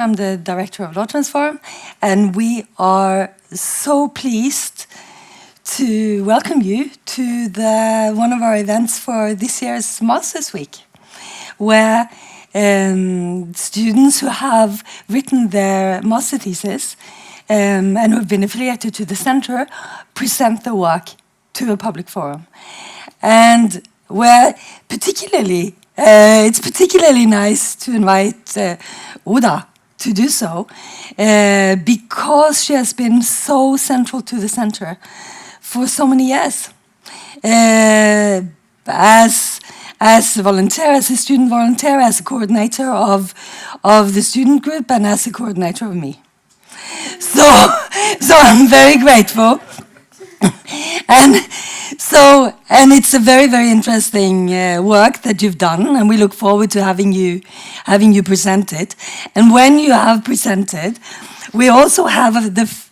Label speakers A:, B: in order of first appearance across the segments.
A: I'm the director of Law Transform, and we are so pleased to welcome you to one of our events for this year's Masters Week, where students who have written their master thesis and who have been affiliated to the center present their work to a public forum. And where particularly, it's particularly nice to invite Oda to do so, because she has been so central to the center for so many years. As a volunteer, as a student volunteer, as a coordinator of the student group, and as a coordinator of me. So I'm very grateful. And it's a very, very interesting work that you've done, and we look forward to having you present it. And when you have presented, we also have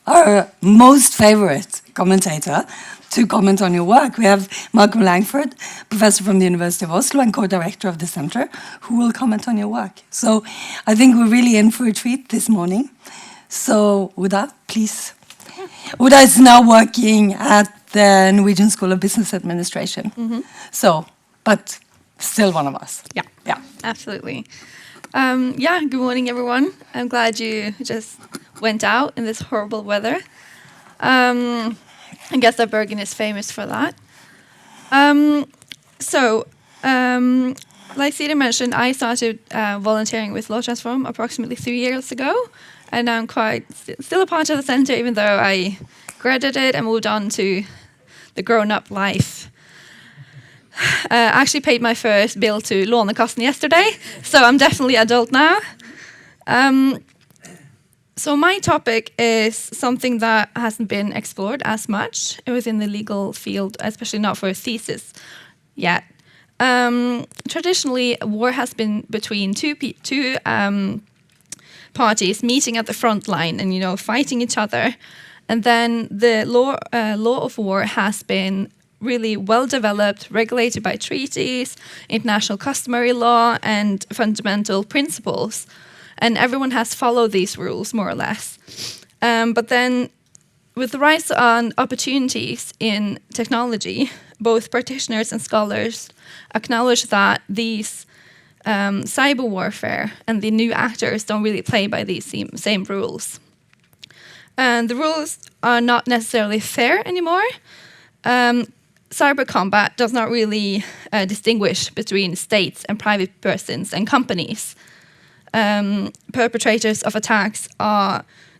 A: our most favorite commentator to comment on your work. We have Malcolm Langford, professor from the University of Oslo and co-director of the center, who will comment on your work. So I think we're really in for a treat this morning. So Oda, please. Oda is now working at the Norwegian School of Business Administration. Mm-hmm. So, but still one of us.
B: Yeah, absolutely. Good morning, everyone. I'm glad you just went out in this horrible weather. I guess that Bergen is famous for that. Like Siri mentioned, I started volunteering with Law Transform approximately 3 years ago. And I'm still a part of the center, even though I graduated and moved on to the grown-up life. I actually paid my first bill to Lånekassen yesterday, so I'm definitely adult now. So my topic is something that hasn't been explored as much within the legal field, especially not for a thesis yet. Traditionally, war has been between two parties meeting at the front line and fighting each other, and then the law of war has been really well developed, regulated by treaties, international customary law, and fundamental principles, and everyone has followed these rules more or less. But then, with the rise on opportunities in technology, both practitioners and scholars acknowledge that these cyber warfare and the new actors don't really play by these same rules. And the rules are not necessarily fair anymore. Cyber combat does not really distinguish between states and private persons and companies. Perpetrators of attacks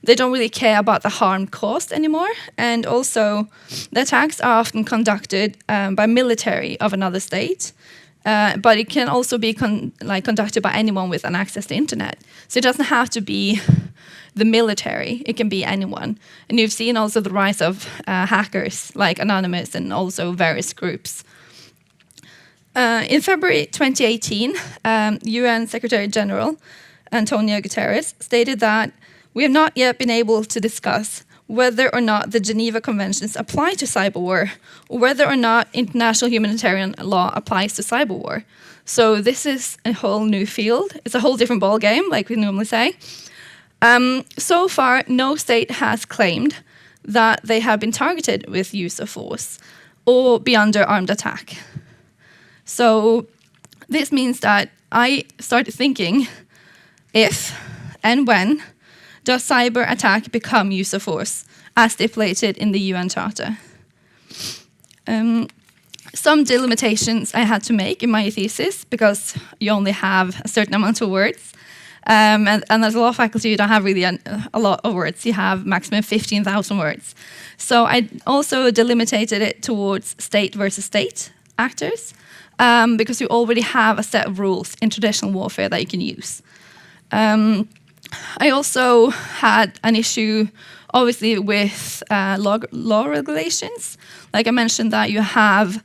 B: they don't really care about the harm caused anymore. And also, the attacks are often conducted by military of another state. But it can also be conducted by anyone with an access to internet. So it doesn't have to be the military. It can be anyone. And you've seen also the rise of hackers like Anonymous and also various groups. In February 2018, UN Secretary General Antonio Guterres stated that we have not yet been able to discuss whether or not the Geneva Conventions apply to cyber war, or whether or not international humanitarian law applies to cyber war. So this is a whole new field. It's a whole different ballgame, like we normally say. So far, no state has claimed that they have been targeted with use of force or be under armed attack. So this means that I started thinking, if and when does cyber attack become use of force, as stipulated in the UN Charter? Some delimitations I had to make in my thesis, because you only have a certain amount of words. And as a law faculty, you don't have really a lot of words. You have maximum 15,000 words. So I also delimitated it towards state versus state actors, because you already have a set of rules in traditional warfare that you can use. I also had an issue, obviously, with law regulations. Like I mentioned, that you have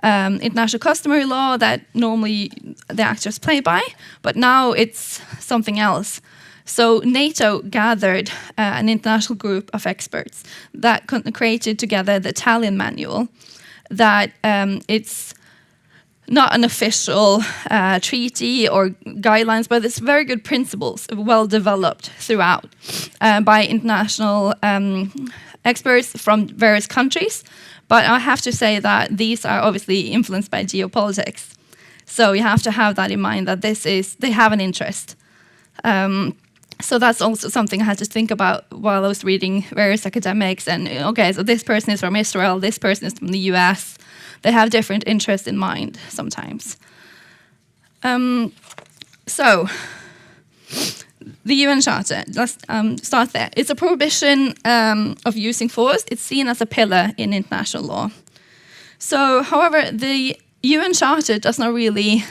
B: international customary law that normally the actors play by, but now it's something else. So NATO gathered an international group of experts that created together the Italian manual that it's not an official treaty or guidelines, but it's very good principles, well developed throughout by international experts from various countries. But I have to say that these are obviously influenced by geopolitics. So you have to have that in mind, that they have an interest. So that's also something I had to think about while I was reading various academics. And okay, so this person is from Israel, this person is from the US. They have different interests in mind sometimes. So the UN Charter, let's start there. It's a prohibition of using force. It's seen as a pillar in international law. So, however, the UN Charter does not really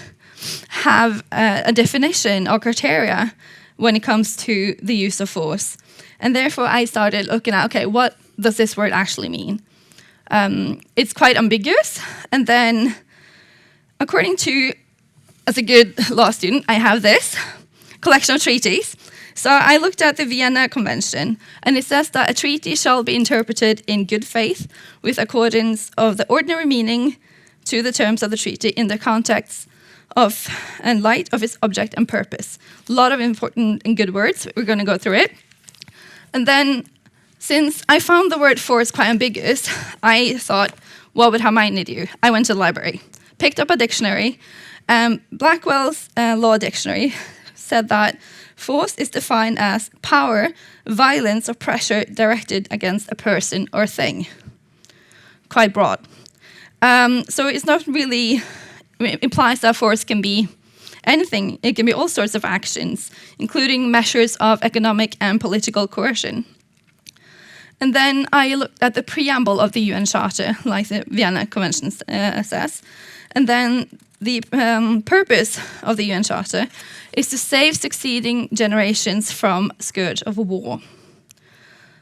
B: have a definition or criteria when it comes to the use of force. And therefore, I started looking at, okay, what does this word actually mean? It's quite ambiguous. And then, according to, as a good law student, I have this collection of treaties. So I looked at the Vienna Convention, and it says that a treaty shall be interpreted in good faith with accordance of the ordinary meaning to the terms of the treaty in the context of and light of its object and purpose. A lot of important and good words. We're going to go through it. And then, since I found the word force quite ambiguous, I thought, what would Hermione do? I went to the library, picked up a dictionary. Blackwell's Law Dictionary said that force is defined as power, violence, or pressure directed against a person or thing. Quite broad. So it's not really, it implies that force can be anything. It can be all sorts of actions, including measures of economic and political coercion. And then I looked at the preamble of the UN Charter, like the Vienna Convention says. And then the purpose of the UN Charter is to save succeeding generations from scourge of war,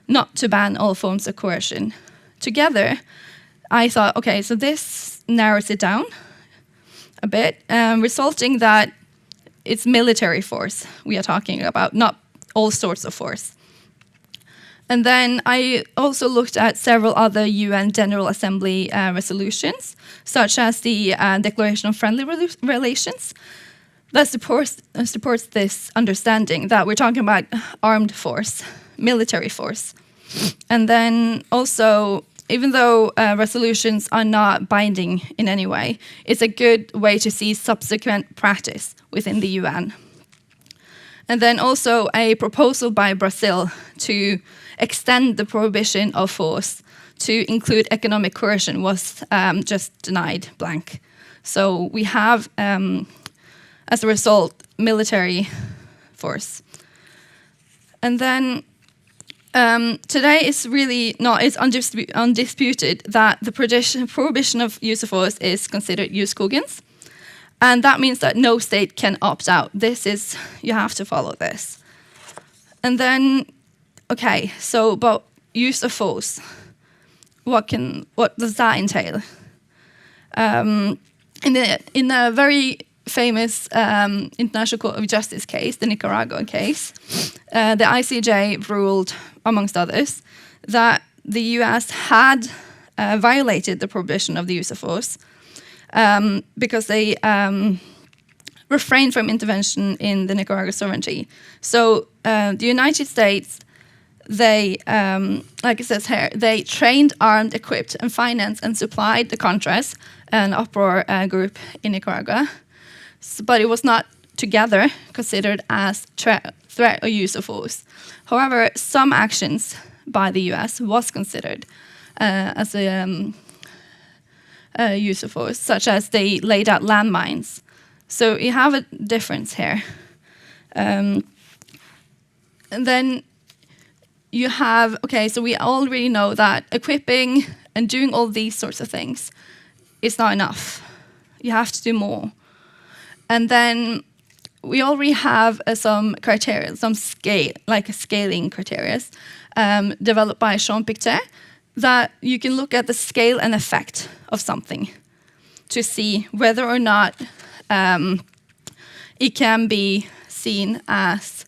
B: not to ban all forms of coercion. Together, I thought, okay, so this narrows it down a bit, resulting that it's military force we are talking about, not all sorts of force. And then I also looked at several other UN General Assembly resolutions, such as the Declaration on Friendly Relations, that supports this understanding that we're talking about armed force, military force. And then also, even though resolutions are not binding in any way, it's a good way to see subsequent practice within the UN. And then also a proposal by Brazil to extend the prohibition of force to include economic coercion was just denied blank. So we have, as a result, military force. And then today it's really not, it's undisputed that the prohibition of use of force is considered jus cogens. And that means that no state can opt out. This is, you have to follow this. And then, okay, so about use of force, what does that entail? In a very famous International Court of Justice case, the Nicaragua case, the ICJ ruled, amongst others, that the US had violated the prohibition of the use of force because they refrained from intervention in the Nicaragua sovereignty. So the United States, they, like it says here, they trained, armed, equipped, and financed and supplied the Contras, an uproar group in Nicaragua. But it was not together considered as threat or use of force. However, some actions by the US was considered as a use of force, such as they laid out landmines. So you have a difference here. And then you have, okay, so we already know that equipping and doing all these sorts of things is not enough. You have to do more. And then we already have some criteria, some scale, like a scaling criteria, developed by Jean Pictet, that you can look at the scale and effect of something to see whether or not it can be seen as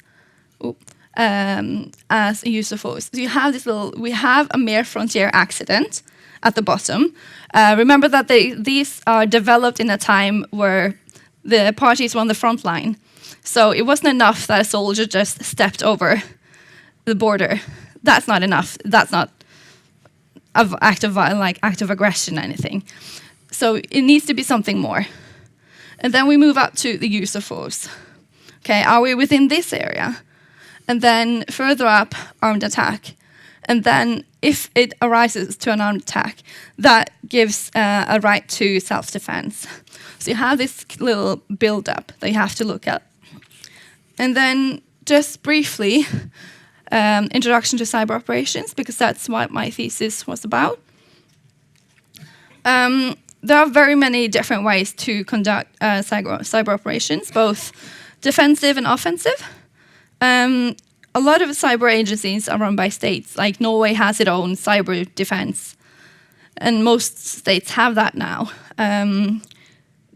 B: as a use of force. So you have this we have a mere frontier accident at the bottom. Remember that these are developed in a time where the parties were on the front line. So it wasn't enough that a soldier just stepped over the border. That's not enough. That's not an act of aggression or anything. So it needs to be something more. And then we move up to the use of force. Okay, are we within this area? And then further up, armed attack. And then if it arises to an armed attack, that gives a right to self-defense. So you have this little build-up that you have to look at. And then just briefly, introduction to cyber operations, because that's what my thesis was about. There are very many different ways to conduct cyber operations, both defensive and offensive. A lot of cyber agencies are run by states, like Norway has its own cyber defense, and most states have that now.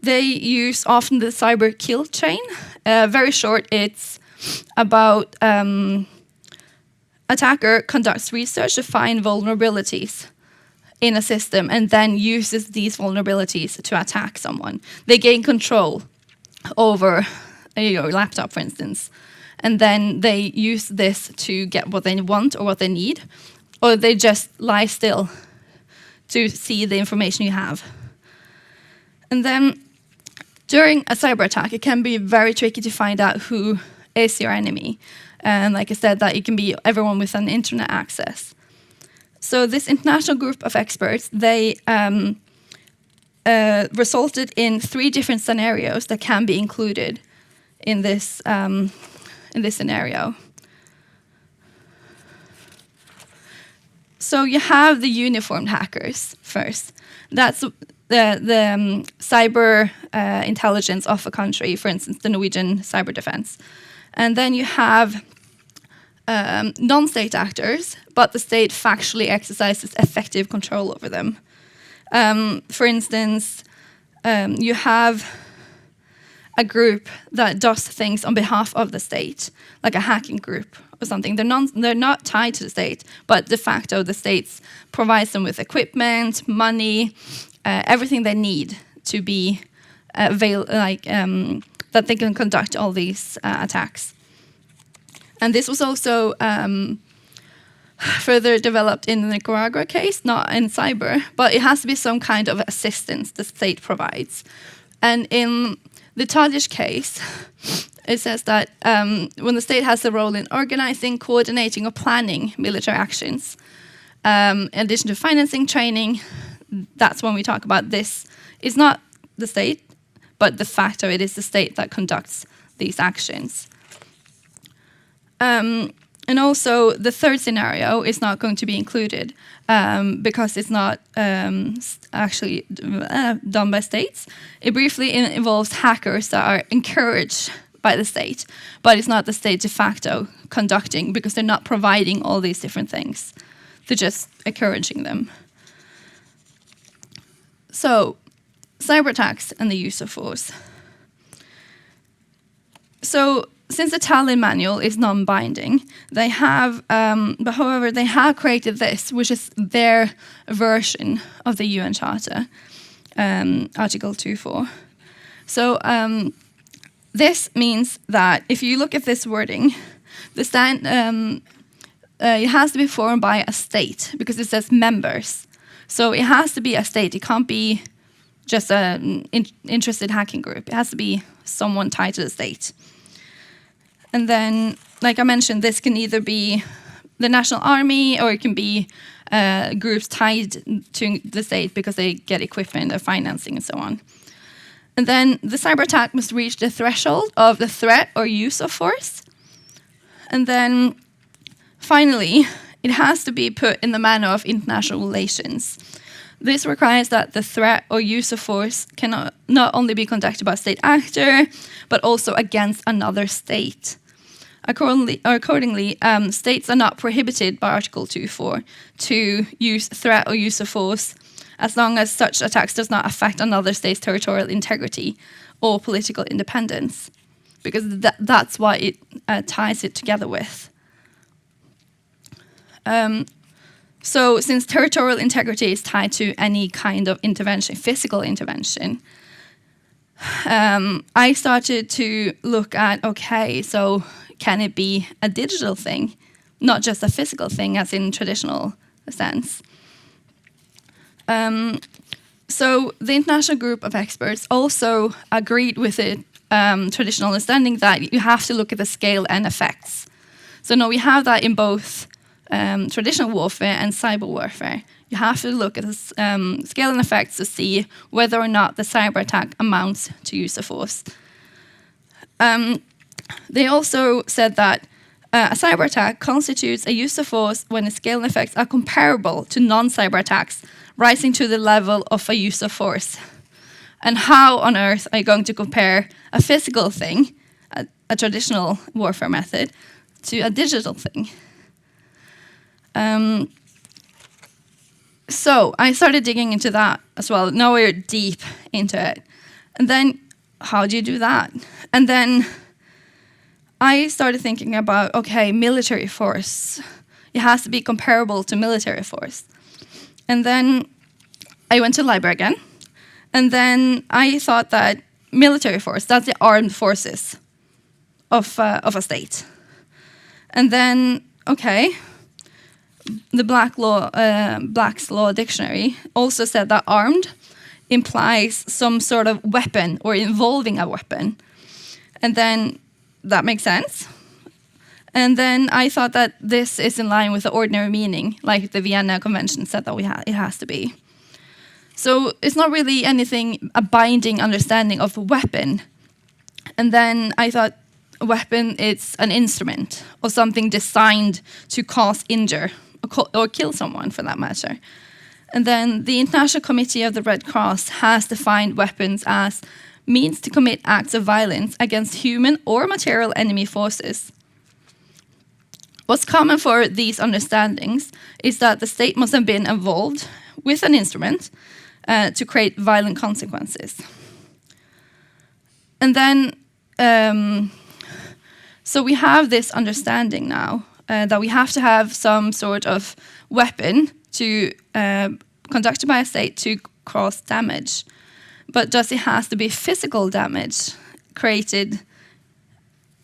B: They use often the cyber kill chain. Very short, it's about attacker conducts research to find vulnerabilities in a system and then uses these vulnerabilities to attack someone. They gain control over your laptop, for instance, and then they use this to get what they want or what they need, or they just lie still to see the information you have. And then during a cyber attack, it can be very tricky to find out who is your enemy. And like I said, that it can be everyone with an internet access. So this international group of experts, they resulted in 3 different scenarios that can be included in this scenario. So you have the uniformed hackers first. That's the cyber intelligence of a country, for instance, the Norwegian Selfdefense. And then you have non-state actors, but the state factually exercises effective control over them. For instance, you have a group that does things on behalf of the state, like a hacking group or something. They're not tied to the state, but de facto the state provides them with equipment, money, everything they need to be that they can conduct all these attacks. And this was also further developed in the Nicaragua case, not in cyber, but it has to be some kind of assistance the state provides. And in the Tadic case, it says that when the state has a role in organizing, coordinating, or planning military actions, in addition to financing, training, that's when we talk about this. It's not the state, but de facto it is the state that conducts these actions. And also, the third scenario is not going to be included because it's not actually done by states. It briefly involves hackers that are encouraged by the state, but it's not the state de facto conducting because they're not providing all these different things. They're just encouraging them. So, cyber attacks and the use of force. So, since the Tallinn manual is non-binding, they have, but however, they have created this, which is their version of the UN Charter, Article 2.4. So this means that if you look at this wording, it has to be formed by a state because it says members. So it has to be a state. It can't be just an interested hacking group. It has to be someone tied to the state. And then, like I mentioned, this can either be the national army or it can be groups tied to the state because they get equipment or financing and so on. And then the cyber attack must reach the threshold of the threat or use of force. And then finally, it has to be put in the manner of international relations. This requires that the threat or use of force cannot not only be conducted by a state actor, but also against another state. Accordingly, states are not prohibited by Article 2.4 to use threat or use of force as long as such attacks does not affect another state's territorial integrity or political independence, because that's what it ties it together with. So since territorial integrity is tied to any kind of intervention, physical intervention, I started to look at, okay, so can it be a digital thing, not just a physical thing as in traditional sense? So the international group of experts also agreed with the traditional understanding that you have to look at the scale and effects. So now we have that in both traditional warfare and cyber warfare. You have to look at the scale and effects to see whether or not the cyber attack amounts to use of force. They also said that a cyber attack constitutes a use of force when the scale and effects are comparable to non-cyber attacks, rising to the level of a use of force. And how on earth are you going to compare a physical thing, a traditional warfare method, to a digital thing? So I started digging into that as well. Now we're deep into it. And then how do you do that? And then I started thinking about, okay, military force. It has to be comparable to military force. And then I went to the library again. And then I thought that military force, that's the armed forces of a state. And then, okay, the Black's Law Dictionary also said that armed implies some sort of weapon or involving a weapon. And then that makes sense. And then I thought that this is in line with the ordinary meaning, like the Vienna Convention said that it has to be. So it's not really anything, a binding understanding of a weapon. And then I thought a weapon is an instrument or something designed to cause injure or kill someone for that matter. And then the International Committee of the Red Cross has defined weapons as means to commit acts of violence against human or material enemy forces. What's common for these understandings is that the state must have been involved with an instrument to create violent consequences. And then, so we have this understanding now that we have to have some sort of weapon to conducted by a state to cause damage. But does it have to be physical damage created?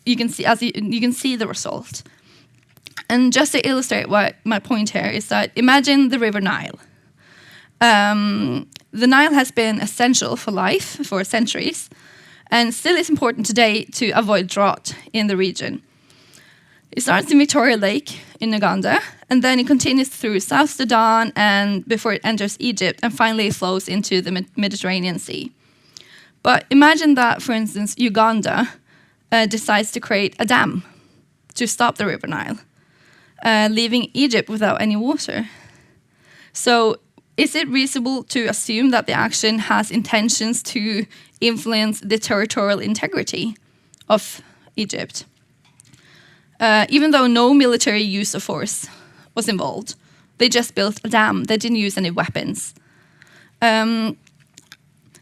B: You can see you can see the result. And just to illustrate what my point here is that imagine the River Nile. The Nile has been essential for life for centuries, and still is important today to avoid drought in the region. It starts in Victoria Lake in Uganda, and then it continues through South Sudan and before it enters Egypt, and finally it flows into the Mediterranean Sea. But imagine that, for instance, Uganda decides to create a dam to stop the River Nile, leaving Egypt without any water. So is it reasonable to assume that the action has intentions to influence the territorial integrity of Egypt? Even though no military use of force was involved, they just built a dam. They didn't use any weapons.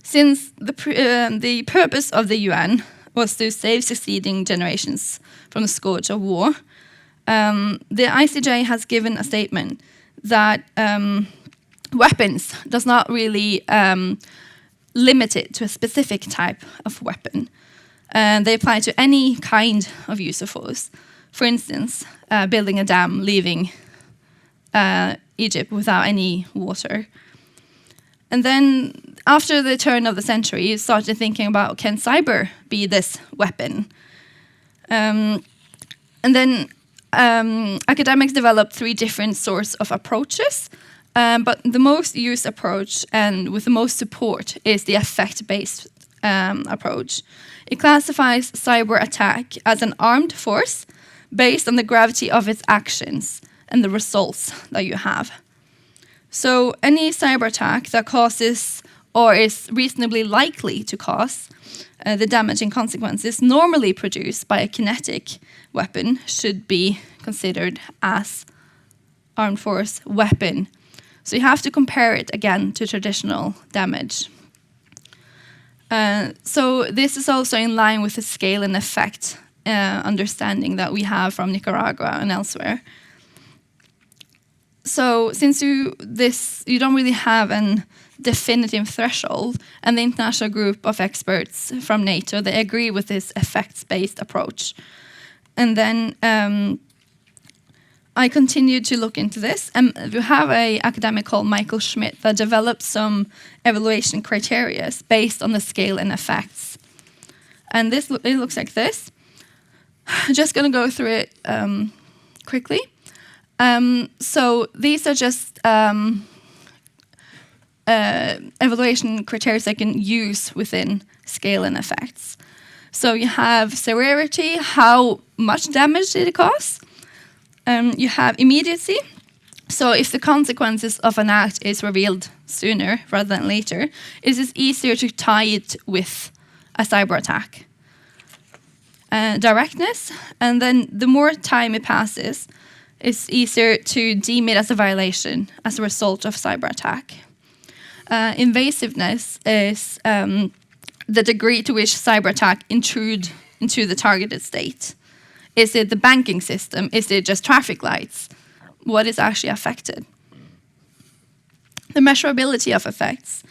B: Since the purpose of the UN was to save succeeding generations from the scourge of war, the ICJ has given a statement that weapons does not really limit it to a specific type of weapon. They apply to any kind of use of force. For instance, building a dam, leaving Egypt without any water. And then after the turn of the century, you started thinking about, can cyber be this weapon? And then academics developed 3 different sorts of approaches, but the most used approach and with the most support is the effect-based approach. It classifies cyber attack as an armed force based on the gravity of its actions and the results that you have. So any cyber attack that causes or is reasonably likely to cause the damaging consequences normally produced by a kinetic weapon should be considered as armed force weapon. So you have to compare it again to traditional damage. So this is also in line with the scale and effect understanding that we have from Nicaragua and elsewhere. So since you don't really have an definitive threshold, and the international group of experts from NATO, they agree with this effects-based approach. And then I continued to look into this, and we have an academic called Michael Schmidt that developed some evaluation criteria based on the scale and effects. And it looks like this. I'm just going to go through it quickly. So these are just evaluation criteria I can use within scale and effects. So you have severity, how much damage did it cause? You have immediacy. So if the consequences of an act is revealed sooner rather than later, it is easier to tie it with a cyber attack. Directness, and then the more time it passes, it's easier to deem it as a violation as a result of cyber attack. Invasiveness is the degree to which cyber attack intrude into the targeted state. Is it the banking system? Is it just traffic lights? What is actually affected? The measurability of effects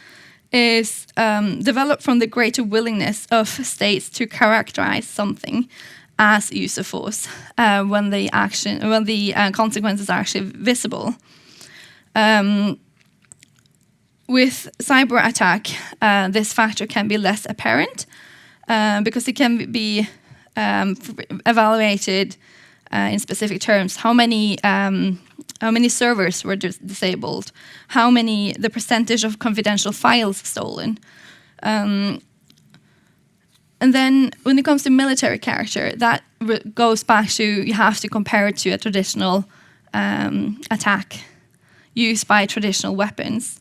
B: is developed from the greater willingness of states to characterize something as use of force when the consequences are actually visible. With cyber attack, this factor can be less apparent because it can be evaluated in specific terms. How many servers were disabled? The percentage of confidential files stolen? And then when it comes to military character, that goes back to you have to compare it to a traditional attack used by traditional weapons.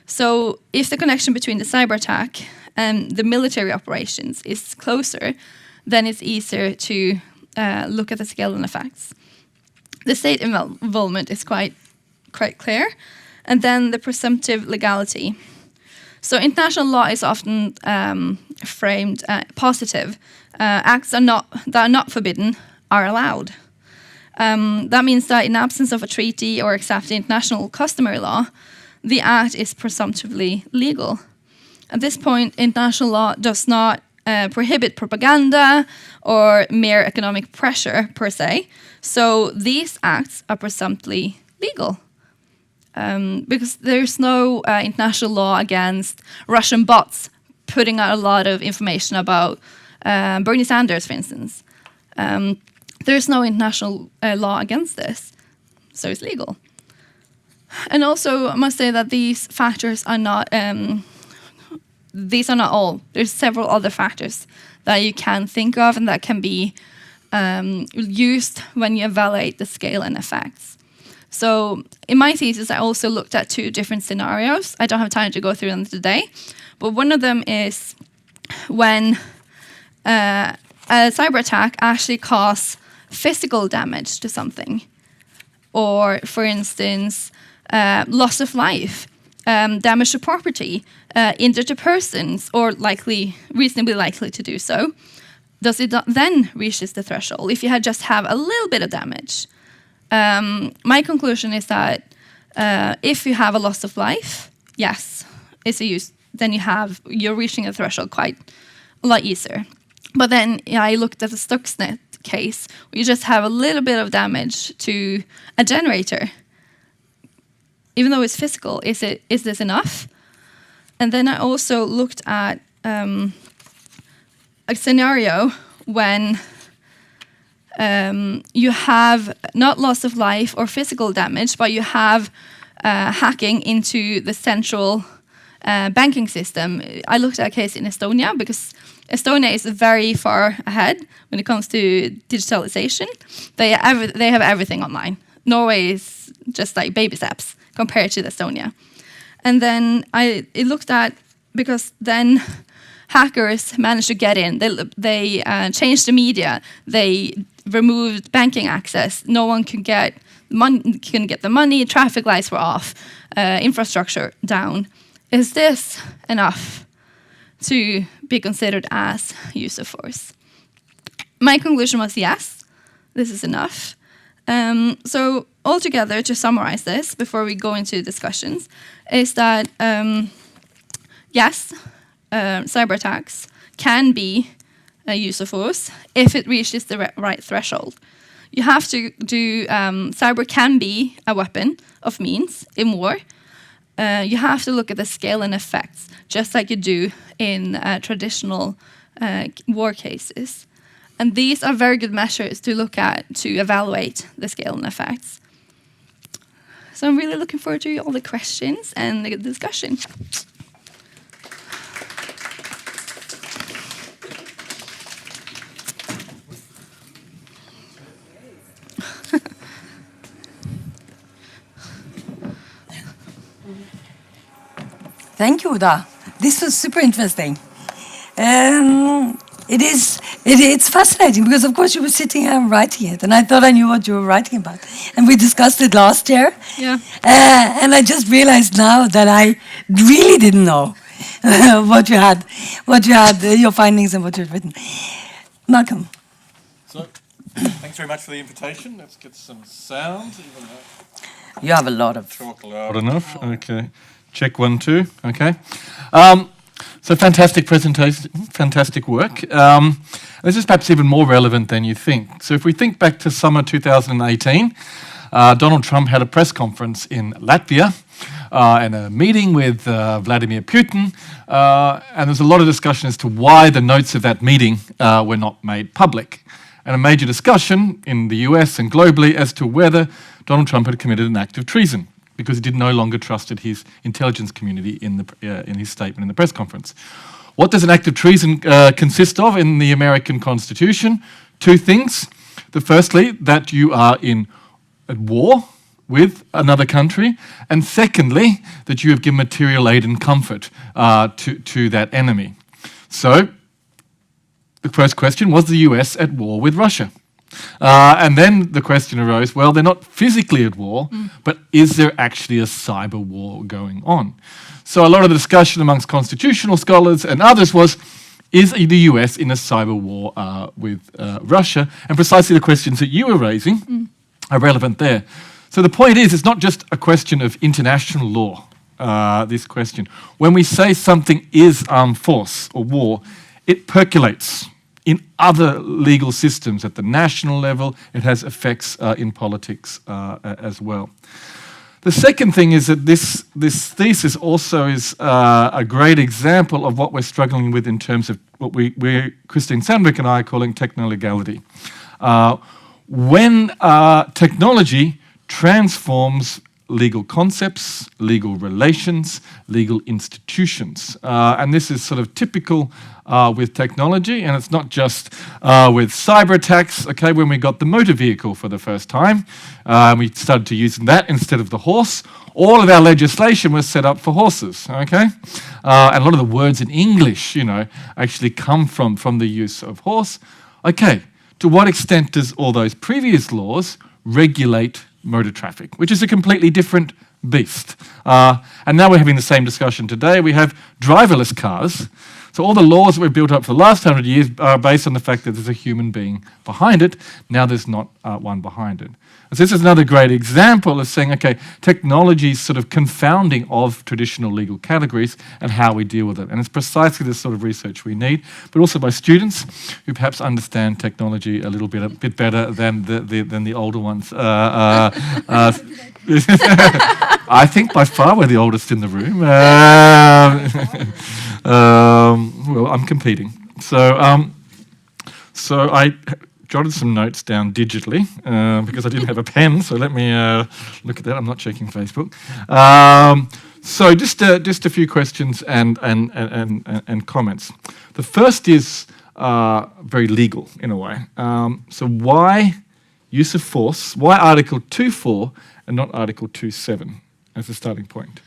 B: So if the connection between the cyber attack and the military operations is closer, then it's easier to look at the scale and effects. The state involvement is quite clear. And then the presumptive legality. So international law is often framed positive. Acts that are not forbidden are allowed. That means that in absence of a treaty or accepted international customary law, the act is presumptively legal. At this point, international law does not prohibit propaganda or mere economic pressure per se. So these acts are presumptively legal. Because there's no international law against Russian bots putting out a lot of information about Bernie Sanders, for instance. There's no international law against this, so it's legal. And also, I must say that these factors are not all. There's several other factors that you can think of and that can be used when you evaluate the scale and effects. So in my thesis, I also looked at 2 different scenarios. I don't have time to go through them today, but one of them is when a cyber attack actually causes physical damage to something, or, for instance, loss of life, damage to property, injured to persons, or reasonably likely to do so. Does it then reach the threshold if you just have a little bit of damage? My conclusion is that if you have a loss of life, yes, it's a use. Then you're reaching a threshold quite a lot easier. But then I looked at the Stuxnet case, where you just have a little bit of damage to a generator. Even though it's physical, is this enough? And then I also looked at a scenario when you have not loss of life or physical damage, but you have hacking into the central banking system. I looked at a case in Estonia because Estonia is very far ahead when it comes to digitalisation. They have everything online. Norway is just like baby steps compared to Estonia. And then it looked at, because then hackers managed to get in. They changed the media. They removed banking access. No one could get the money. Traffic lights were off. Infrastructure down. Is this enough to be considered as use of force? My conclusion was yes, this is enough. So altogether, to summarize this before we go into discussions, is that yes, cyber attacks can be a use of force if it reaches the right threshold. You have to do, cyber can be a weapon of means in war. You have to look at the scale and effects, just like you do in traditional war cases. And these are very good measures to look at to evaluate the scale and effects. So I'm really looking forward to all the questions and the discussion.
A: Thank you, Oda. This was super interesting. It's fascinating because, of course, you were sitting here and writing it, and I thought I knew what you were writing about. And we discussed it last year.
B: Yeah.
A: And I just realized now that I really didn't know your findings and what you've written. Malcolm.
C: So, thanks very much for the invitation. Let's get some sound. Even though
A: You have a lot of...
C: talk loud enough. Okay. Check 1, 2. Okay. So fantastic presentation, fantastic work. This is perhaps even more relevant than you think. So if we think back to summer 2018, Donald Trump had a press conference in Latvia and a meeting with Vladimir Putin. And there's a lot of discussion as to why the notes of that meeting were not made public. And a major discussion in the US and globally as to whether Donald Trump had committed an act of treason, because he no longer trusted his intelligence community in his statement in the press conference. What does an act of treason consist of in the American Constitution? 2 things. Firstly, that you are at war with another country, and secondly, that you have given material aid and comfort to that enemy. So, the first question, was the US at war with Russia? And then the question arose, well, they're not physically at war, but is there actually a cyber war going on? So a lot of the discussion amongst constitutional scholars and others was, is the US in a cyber war with Russia? And precisely the questions that you were raising are relevant there. So the point is, it's not just a question of international law, this question. When we say something is armed force or war, it percolates in other legal systems at the national level. It has effects in politics as well. The second thing is that this thesis also is a great example of what we're struggling with in terms of what Christine Sandvik and I are calling techno-legality. When technology transforms legal concepts, legal relations, legal institutions. And this is sort of typical with technology, and it's not just with cyber attacks. Okay, when we got the motor vehicle for the first time, we started to use that instead of the horse. All of our legislation was set up for horses, okay? And a lot of the words in English, actually come from the use of horse. Okay, to what extent does all those previous laws regulate motor traffic, which is a completely different beast. And now we're having the same discussion today. We have driverless cars. So all the laws that we've built up for the last 100 years are based on the fact that there's a human being behind it. Now there's not one behind it. And so this is another great example of saying, okay, technology is sort of confounding of traditional legal categories and how we deal with it. And it's precisely this sort of research we need, but also by students who perhaps understand technology a bit better than the older ones. I think by far we're the oldest in the room. Well, I'm competing. So I jotted some notes down digitally because I didn't have a pen. So let me look at that. I'm not checking Facebook. So just a few questions and comments. The first is very legal in a way. So why use of force? Why Article 2.4 and not Article 2.7 as a starting point?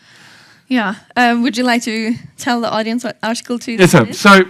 B: Yeah. Would you like to tell the audience what Article 2
C: yes,
B: is?
C: So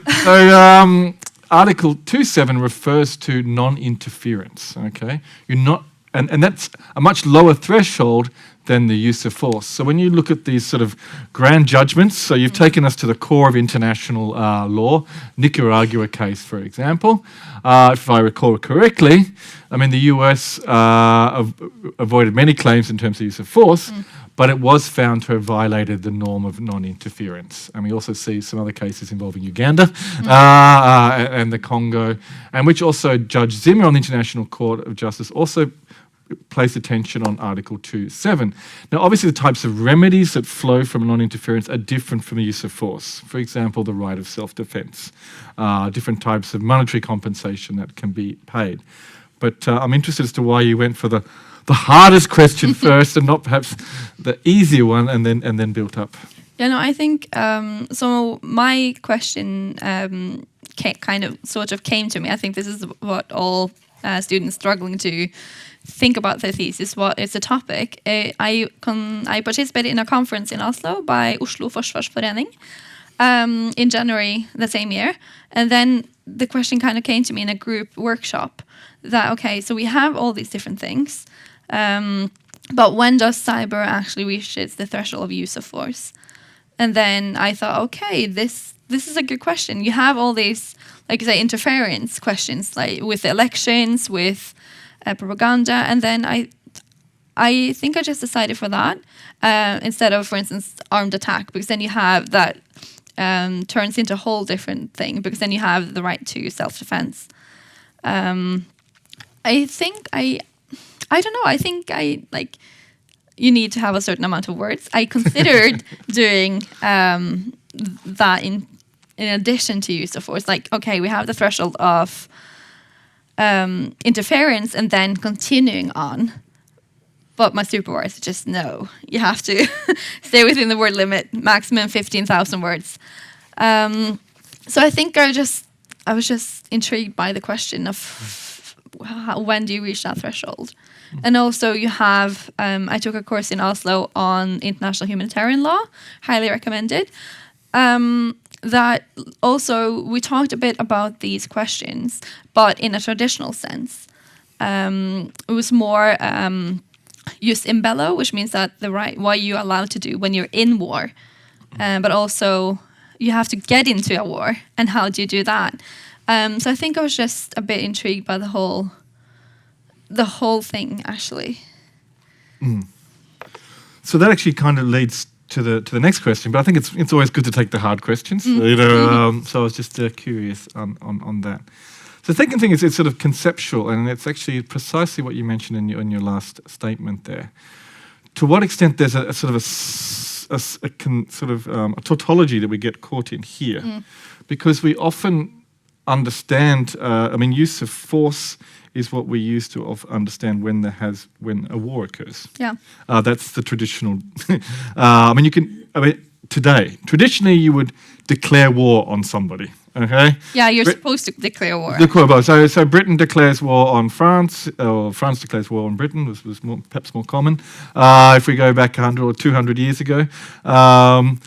C: Article 2.7 refers to non-interference, okay? You're not and that's a much lower threshold than the use of force. So when you look at these sort of grand judgments, so you've taken us to the core of international law, Nicaragua case, for example. If I recall correctly, I mean, the US avoided many claims in terms of use of force, but it was found to have violated the norm of non-interference. And we also see some other cases involving Uganda and the Congo, and which also Judge Zimmer on the International Court of Justice also placed attention on Article 2.7. Now, obviously, the types of remedies that flow from non-interference are different from the use of force. For example, the right of self-defense, different types of monetary compensation that can be paid. But I'm interested as to why you went for the hardest question first and not perhaps the easier one and then built up.
B: Yeah, no, I think so. My question sort of came to me. I think this is what all students struggling to think about their thesis. What is the topic? I participated in a conference in Oslo by Oslo Forsvarsforening in January the same year, and then the question kind of came to me in a group workshop that so we have all these different things. But when does cyber actually reach the threshold of use of force? And then I thought, this is a good question. You have all these, like you say, interference questions, like with the elections, with propaganda, and then I think I just decided for that instead of, for instance, armed attack, because then you have that turns into a whole different thing, because then you have the right to self-defense. I think I don't know. I think you need to have a certain amount of words. I considered doing that in addition to use of force. Like, we have the threshold of interference and then continuing on. But my supervisor just, no, you have to stay within the word limit, maximum 15,000 words. So I think I was just intrigued by the question of when do you reach that threshold? And also you have, I took a course in Oslo on international humanitarian law, highly recommended. That also, we talked a bit about these questions, but in a traditional sense. It was more jus in bello, which means that what you're allowed to do when you're in war. But also, you have to get into a war, and how do you do that? So I think I was just a bit intrigued by the whole thing, actually.
C: So that actually kind of leads to the next question, but I think it's always good to take the hard questions. So I was just curious on that. So the second thing is it's sort of conceptual, and it's actually precisely what you mentioned in your last statement there. To what extent there's a sort of a tautology that we get caught in here, because we often understand. Use of force is what we use to understand when a war occurs.
B: Yeah.
C: That's the traditional. Today, traditionally, you would declare war on somebody. Okay.
B: Yeah, you're supposed to declare war.
C: So Britain declares war on France, or France declares war on Britain. Was perhaps more common if we go back 100 or 200 years ago, and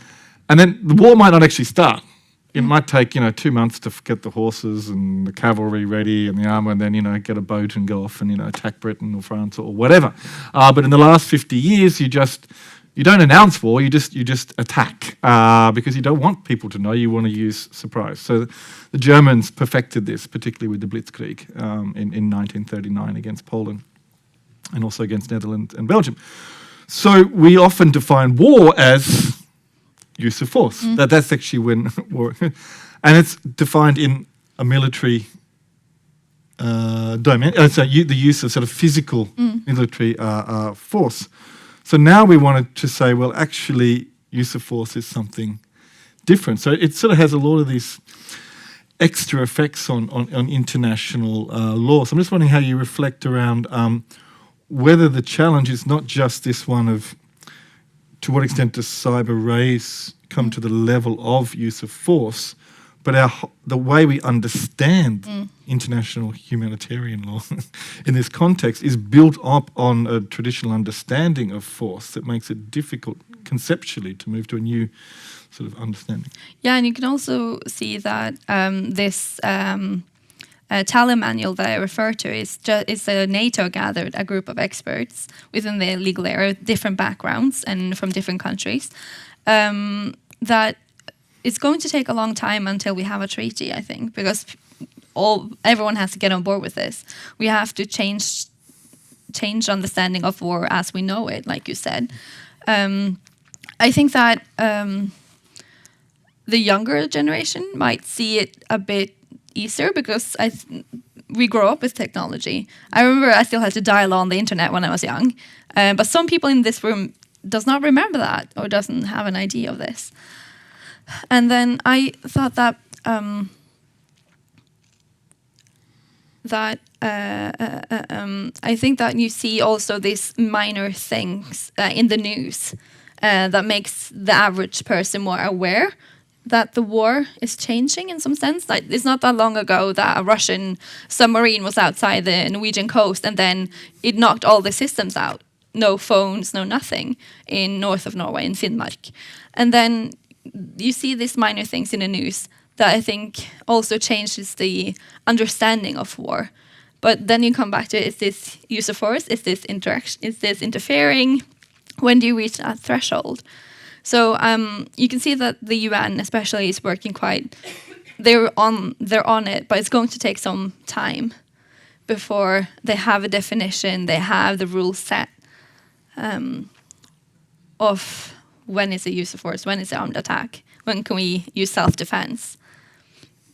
C: then the war might not actually start. It might take 2 months to get the horses and the cavalry ready and the armor, and then get a boat and go off and attack Britain or France or whatever. But in the last 50 years, you don't announce war. You just attack because you don't want people to know. You want to use surprise. So the Germans perfected this, particularly with the Blitzkrieg in 1939 against Poland, and also against Netherlands and Belgium. So we often define war as use of force. That's actually when war, and it's defined in a military domain. So the use of sort of physical military force. So now we wanted to say, well, actually, use of force is something different. So it sort of has a lot of these extra effects on international law. So I'm just wondering how you reflect around whether the challenge is not just this one of to what extent does cyber race come to the level of use of force, but the way we understand international humanitarian law in this context is built up on a traditional understanding of force that makes it difficult conceptually to move to a new sort of understanding.
B: Yeah, and you can also see that this Tallinn manual that I refer to is a NATO gathered a group of experts within the legal area, different backgrounds and from different countries. That it's going to take a long time until we have a treaty, I think, because everyone has to get on board with this. We have to change understanding of war as we know it, like you said. I think that the younger generation might see it a bit easier because we grow up with technology. I remember I still had to dial on the internet when I was young, but some people in this room does not remember that or doesn't have an idea of this. And then I thought that I think that you see also these minor things in the news that makes the average person more aware that the war is changing in some sense. Like, it's not that long ago that a Russian submarine was outside the Norwegian coast and then it knocked all the systems out. No phones, no nothing in north of Norway, in Finnmark. And then you see these minor things in the news that I think also changes the understanding of war. But then you come back to, is this use of force? Is this interaction? Is this interfering? When do you reach that threshold? So you can see that the UN especially is working they're on it, but it's going to take some time before they have a definition, they have the rules set of when is a use of force, when is the armed attack, when can we use self-defense.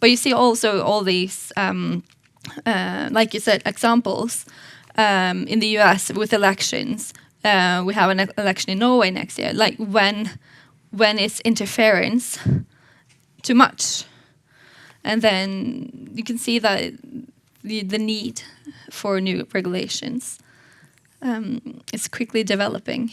B: But you see also all these, like you said, examples in the US with elections. We have an election in Norway next year. Like when is interference too much? And then you can see that the need for new regulations is quickly developing.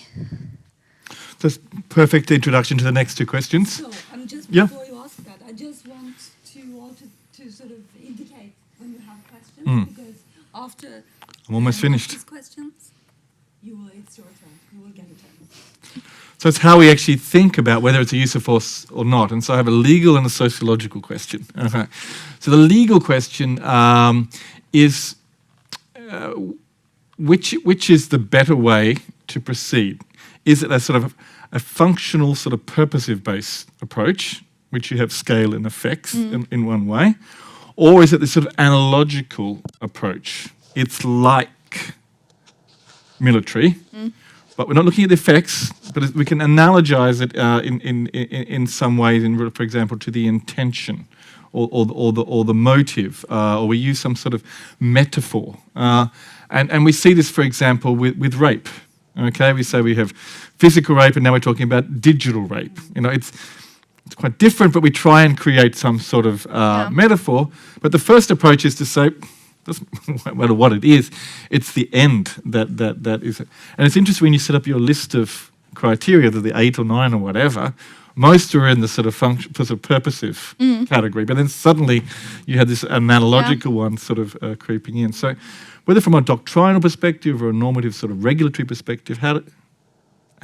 C: That's perfect introduction to the next two questions.
A: So, before you ask that, I just want to all to sort of indicate when you have questions, because after
C: I'm almost finished.
A: These questions, it's your turn. You will get a turn.
C: So it's how we actually think about whether it's a use of force or not. And so I have a legal and a sociological question. Okay. So the legal question is which is the better way to proceed? Is it a sort of a functional sort of purposive-based approach, which you have scale and effects in one way, or is it this sort of analogical approach? It's like military, but we're not looking at the effects, but we can analogize it in some ways, for example, to the intention or the motive, or we use some sort of metaphor. And we see this, for example, with rape. Okay, we say we have physical rape, and now we're talking about digital rape. You know, it's quite different, but we try and create some sort of metaphor. But the first approach is to say, doesn't matter what it is, it's the end that is it. And it's interesting when you set up your list of criteria, the 8 or 9 or whatever, most are in the sort of purposive category, but then suddenly you have this analogical one sort of creeping in. So whether from a doctrinal perspective or a normative sort of regulatory perspective,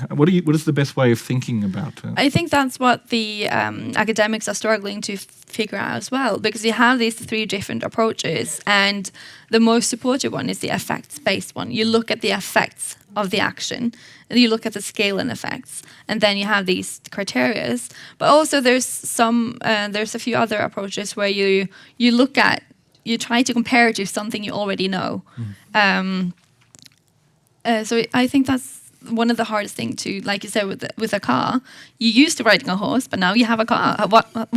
C: what is the best way of thinking about it?
B: I think that's what the academics are struggling to figure out as well, because you have these 3 different approaches, and the most supportive one is the effects-based one. You look at the effects of the action, and you look at the scale and effects, and then you have these criteria. But also there's a few other approaches where you try to compare it to something you already know. So I think that's one of the hardest things to, like you said, with a car. You used to riding a horse, but now you have a car.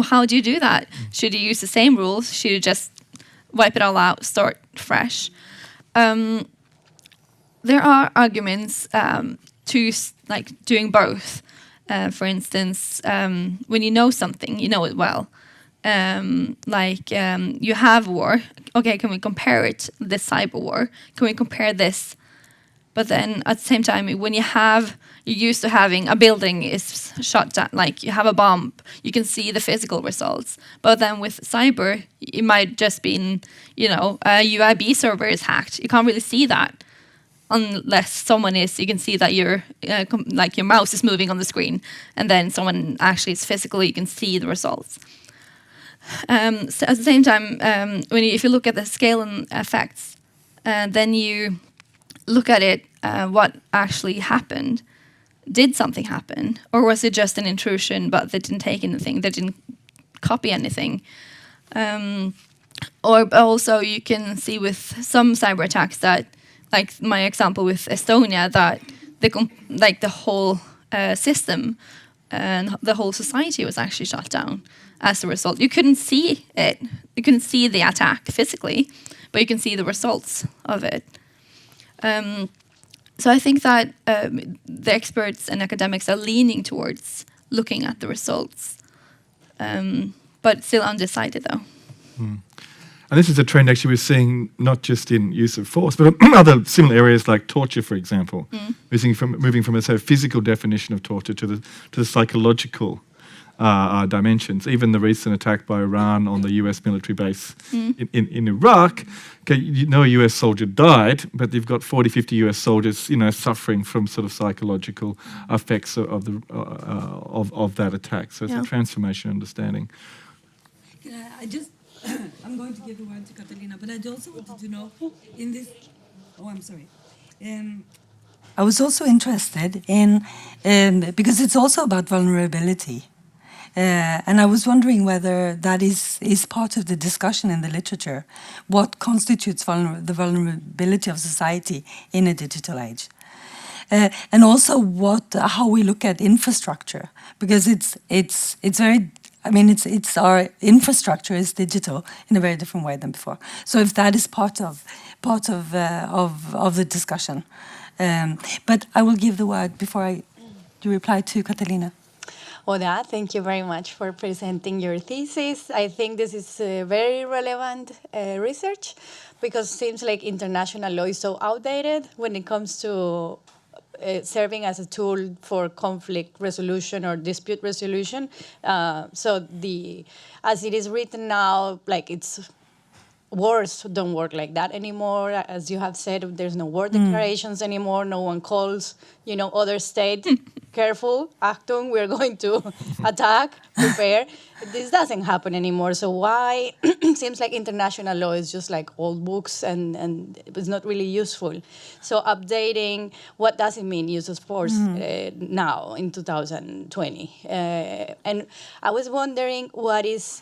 B: How do you do that? Should you use the same rules? Should you just wipe it all out, start fresh? There are arguments to doing both. For instance, when you know something, you know it well. You have war. Okay, can we compare it, this cyber war? Can we compare this? But then at the same time, when you're used to having a building is shot down, like you have a bomb, you can see the physical results. But then with cyber, it might just be, a UIB server is hacked. You can't really see that unless you can see that your mouse is moving on the screen, and then someone actually is physical, you can see the results. So at the same time, if you look at the scale and effects, then you look at it, what actually happened. Did something happen? Or was it just an intrusion, but they didn't take anything, they didn't copy anything? Or also you can see with some cyber attacks that, like my example with Estonia, that the whole system and the whole society was actually shut down as a result. You couldn't see it. You couldn't see the attack physically, but you can see the results of it. So I think that the experts and academics are leaning towards looking at the results, but still undecided though.
C: And this is a trend actually we're seeing not just in use of force, but other similar areas like torture, for example. Moving from a sort of physical definition of torture to the psychological dimensions. Even the recent attack by Iran on the US military base in Iraq, okay, a US soldier died, but you've got 40, 50 US soldiers, suffering from sort of psychological effects of that attack. So it's a transformation understanding.
A: I'm going to give the word to Catalina, but I also wanted to know in this. Oh, I'm sorry. I was also interested in because it's also about vulnerability, and I was wondering whether that is part of the discussion in the literature. What constitutes the vulnerability of society in a digital age? And also how we look at infrastructure, because it's very. I mean, it's our infrastructure is digital in a very different way than before. So if that is part of the discussion, but I will give the word before you reply to Catalina.
D: Oda, thank you very much for presenting your thesis. I think this is very relevant research, because it seems like international law is so outdated when it comes to serving as a tool for conflict resolution or dispute resolution. So as it is written now, like it's wars don't work like that anymore. As you have said, there's no war declarations anymore. No one calls, other state, careful, Achtung, we're going to attack, prepare. This doesn't happen anymore. So why? It seems like international law is just like old books and it's not really useful. So updating, what does it mean use of force now in 2020? And I was wondering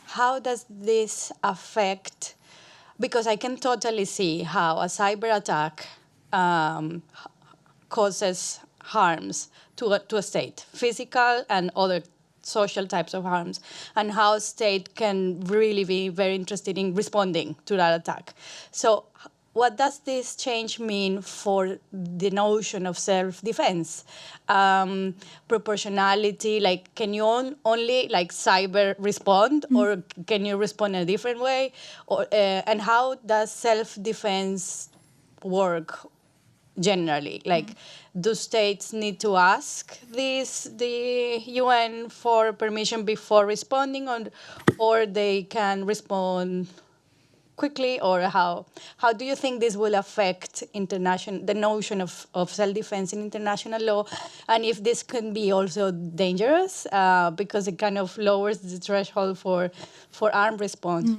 D: how does this affect, because I can totally see how a cyber attack causes harms to a state, physical and other social types of harms, and how state can really be very interested in responding to that attack. So what does this change mean for the notion of self-defense? Proportionality, like can you only like cyber respond, or can you respond in a different way? Or and how does self-defense work generally? Like, do states need to ask the UN for permission before responding, or they can respond quickly, or how do you think this will affect the notion of self-defense in international law, and if this can be also dangerous because it kind of lowers the threshold for armed response?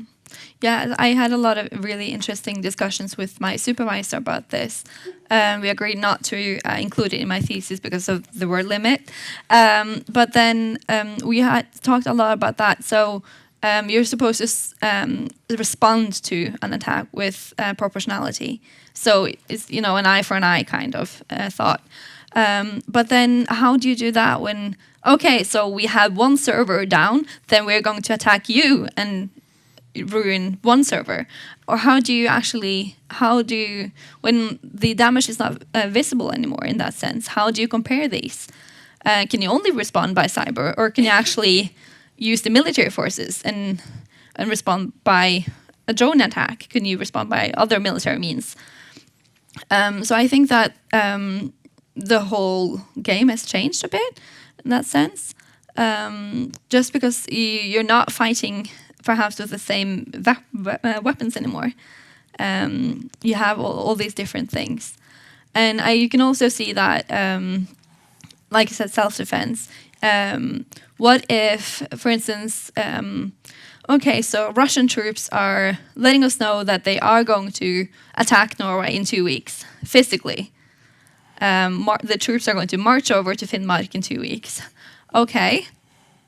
B: Yeah, I had a lot of really interesting discussions with my supervisor about this. We agreed not to include it in my thesis because of the word limit. But then we had talked a lot about that. So you're supposed to respond to an attack with proportionality. So it's, an eye for an eye kind of thought. But then how do you do that when, okay, so we have one server down, then we're going to attack you and ruin one server? Or when the damage is not visible anymore in that sense, how do you compare these? Can you only respond by cyber, or can you actually use the military forces and respond by a drone attack? Can you respond by other military means? So I think that the whole game has changed a bit in that sense. Just because you're not fighting perhaps with the same weapons anymore. You have all these different things. And you can also see that, like I said, self-defense. What if, for instance, okay, so Russian troops are letting us know that they are going to attack Norway in 2 weeks, physically. The troops are going to march over to Finnmark in 2 weeks. Okay,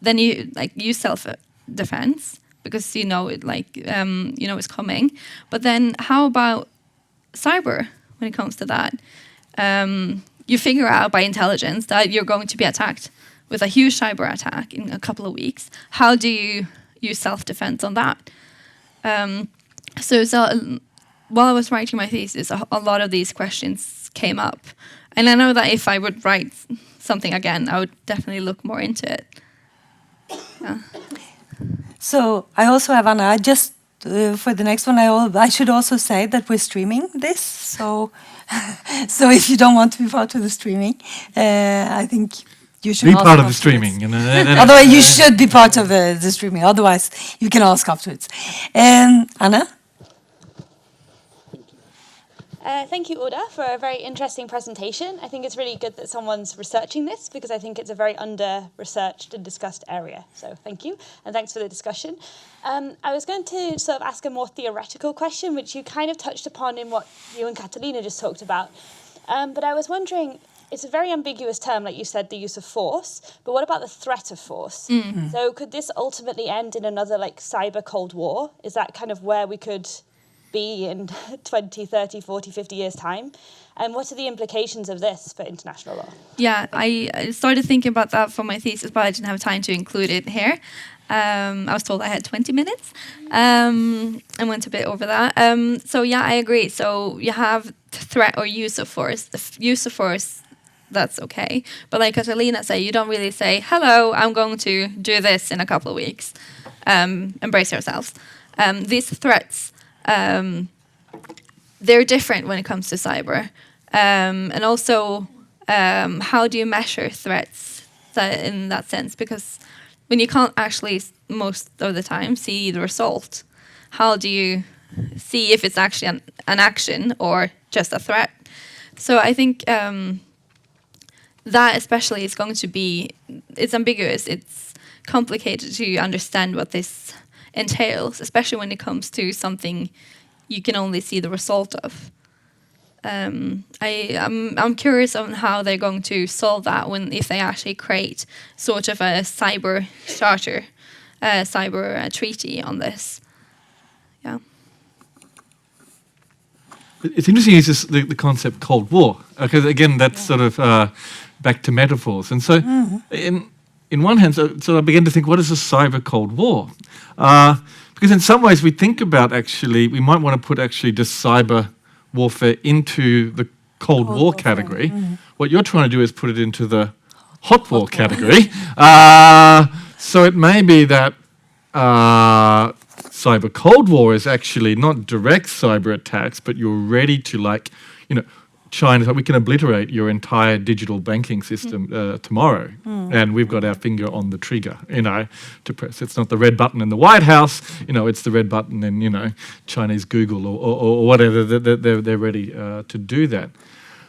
B: then you use self-defense because you know it, it's coming. But then how about cyber when it comes to that? You figure out by intelligence that you're going to be attacked with a huge cyber attack in a couple of weeks. How do you use self-defense on that? So while I was writing my thesis, a lot of these questions came up. And I know that if I would write something again, I would definitely look more into it. Yeah.
A: So I also have Anna. Just for the next one, I should also say that we're streaming this. So, so if you don't want to be part of the streaming, I think you should
C: be
A: ask
C: part of the
A: afterwards.
C: streaming.
A: Otherwise, you should be part of the streaming. Otherwise, you can ask afterwards. Anna.
E: Thank you, Oda, for a very interesting presentation. I think it's really good that someone's researching this because I think it's a very under-researched and discussed area. So thank you, and thanks for the discussion. I was going to sort of ask a more theoretical question, which you kind of touched upon in what you and Catalina just talked about. But I was wondering, it's a very ambiguous term, like you said, the use of force, but what about the threat of force? Mm-hmm. So could this ultimately end in another cyber Cold War? Is that kind of where we could be in 20, 30, 40, 50 years' time? And what are the implications of this for international law?
B: Yeah, I started thinking about that for my thesis, but I didn't have time to include it here. I was told I had 20 minutes. I went a bit over that. So yeah, I agree. So you have threat or use of force. The use of force, that's okay. But like Catalina said, you don't really say, hello, I'm going to do this in a couple of weeks. Embrace yourselves. These threats, they're different when it comes to cyber. And also, how do you measure threats in that sense? Because when you can't actually, most of the time, see the result, how do you see if it's actually an action or just a threat? So I think that especially is going to be, it's ambiguous, it's complicated to understand what this entails, especially when it comes to something you can only see the result of. I'm curious on how they're going to solve that if they actually create sort of a cyber charter, cyber treaty on this. Yeah.
C: It's interesting you use the concept Cold War, because again that's sort of back to metaphors. And so in one hand, so I began to think, what is a cyber Cold War? Because in some ways we think about we might want to put just cyber warfare into the Cold War category. Mm-hmm. What you're trying to do is put it into the hot war category. So it may be that cyber Cold War is actually not direct cyber attacks, but you're ready to China's like, we can obliterate your entire digital banking system tomorrow, and we've got our finger on the trigger, to press. It's not the red button in the White House, it's the red button in, Chinese Google or whatever. They're ready to do that.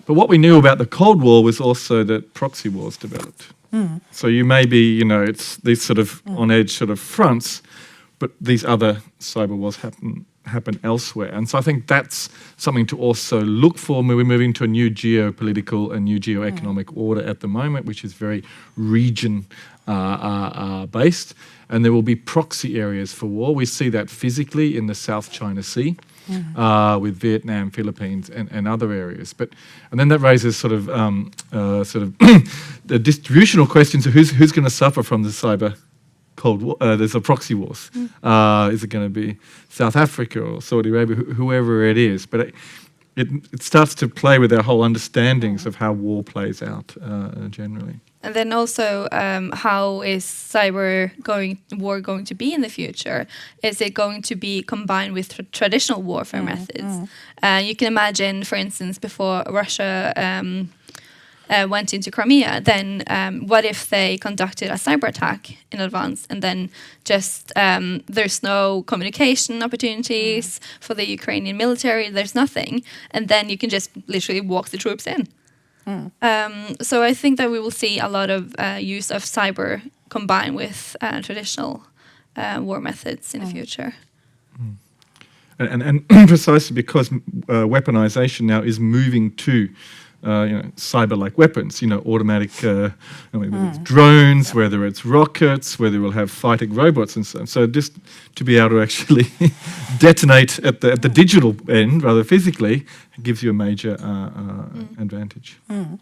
C: But what we knew about the Cold War was also that proxy wars developed. So you may be, it's these sort of on-edge sort of fronts, but these other cyber wars happen elsewhere. And so I think that's something to also look for when we're moving to a new geopolitical and new geoeconomic order at the moment, which is very region based. And there will be proxy areas for war. We see that physically in the South China Sea with Vietnam, Philippines, and other areas. And then that raises sort of the distributional questions of who's going to suffer from the cyber Cold War. There's a proxy wars. Is it going to be South Africa or Saudi Arabia, whoever it is? But it starts to play with our whole understandings of how war plays out generally.
B: And then also, how is cyber war going to be in the future? Is it going to be combined with traditional warfare methods? You can imagine, for instance, before Russia went into Crimea, then what if they conducted a cyber attack in advance and then just there's no communication opportunities for the Ukrainian military, there's nothing, and then you can just literally walk the troops in. So I think that we will see a lot of use of cyber combined with traditional war methods in the future.
C: And precisely because weaponization now is moving to cyber-like weapons, automatic whether it's drones, whether it's rockets, whether we'll have fighting robots and so on. So just to be able to actually detonate at the digital end rather physically gives you a major advantage. And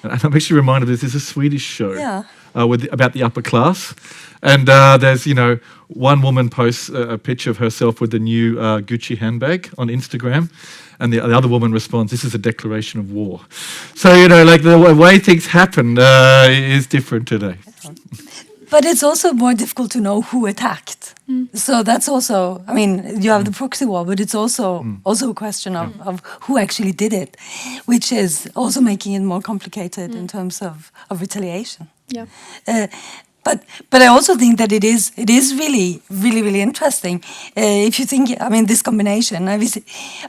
C: I'm actually reminded there's a Swedish show about the upper class. And there's, one woman posts a picture of herself with the new Gucci handbag on Instagram. And the other woman responds, "This is a declaration of war." So, the way things happen is different today.
A: But it's also more difficult to know who attacked. So that's also, you have the proxy war, but it's also a question of who actually did it, which is also making it more complicated in terms of retaliation.
B: Yeah.
A: But I also think that it is really, really, really interesting. If you think, this combination, obviously,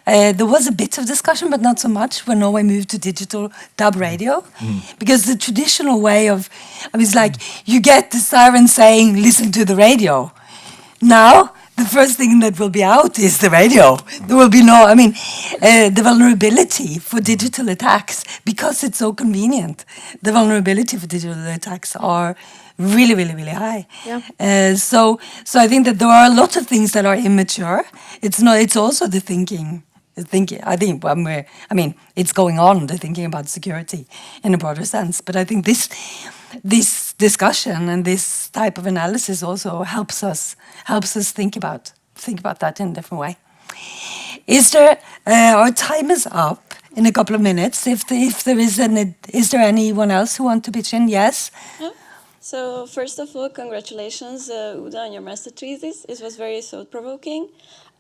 A: there was a bit of discussion, but not so much when Norway moved to digital DAB radio, because the traditional way of, it's like you get the siren saying, "Listen to the radio." Now, the first thing that will be out is the radio. There will be no, the vulnerability for digital attacks, because it's so convenient, the vulnerability for digital attacks are really, really, really high.
B: Yeah.
A: So I think that there are a lot of things that are immature. It's also the thinking. I think it's going on, the thinking about security in a broader sense. But I think this discussion and this type of analysis also helps us think about that in a different way. Is there? Our time is up in a couple of minutes. If there is there anyone else who want to pitch in? Yes.
F: Yeah. So first of all, congratulations, Oda, on your master thesis. It was very thought-provoking.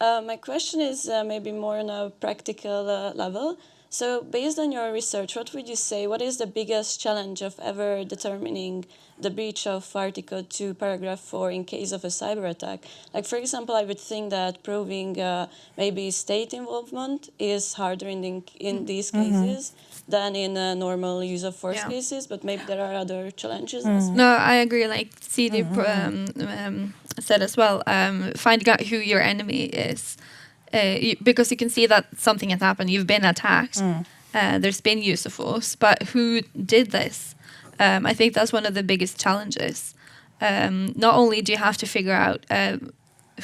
F: My question is maybe more on a practical level. So based on your research, what would you say, what is the biggest challenge of ever determining the breach of Article 2, Paragraph 4 in case of a cyber attack? Like, for example, I would think that proving maybe state involvement is harder in these cases than in normal use of force cases, but maybe there are other challenges.
B: No, I agree. Like CD said as well, finding out who your enemy is. Because you can see that something has happened, you've been attacked, there's been use of force, but who did this? I think that's one of the biggest challenges. Not only do you have to figure out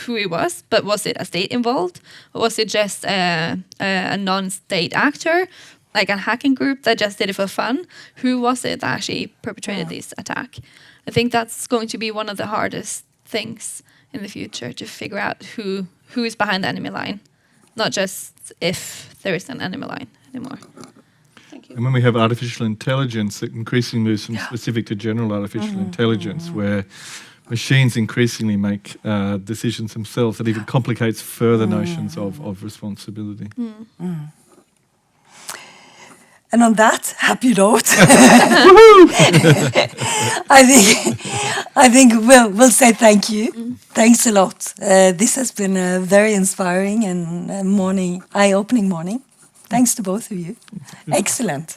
B: who it was, but was it a state involved? Or was it just a non-state actor, like a hacking group that just did it for fun? Who was it that actually perpetrated this attack? I think that's going to be one of the hardest things in the future, to figure out who is behind the enemy line, not just if there is an enemy line anymore.
F: Thank you.
C: And when we have artificial intelligence, it increasingly moves from specific to general artificial intelligence, where machines increasingly make decisions themselves. That even complicates further notions of responsibility.
A: And on that happy note, I think we'll say thank you. Thanks a lot. This has been a very inspiring and eye-opening morning. Thanks to both of you. Excellent.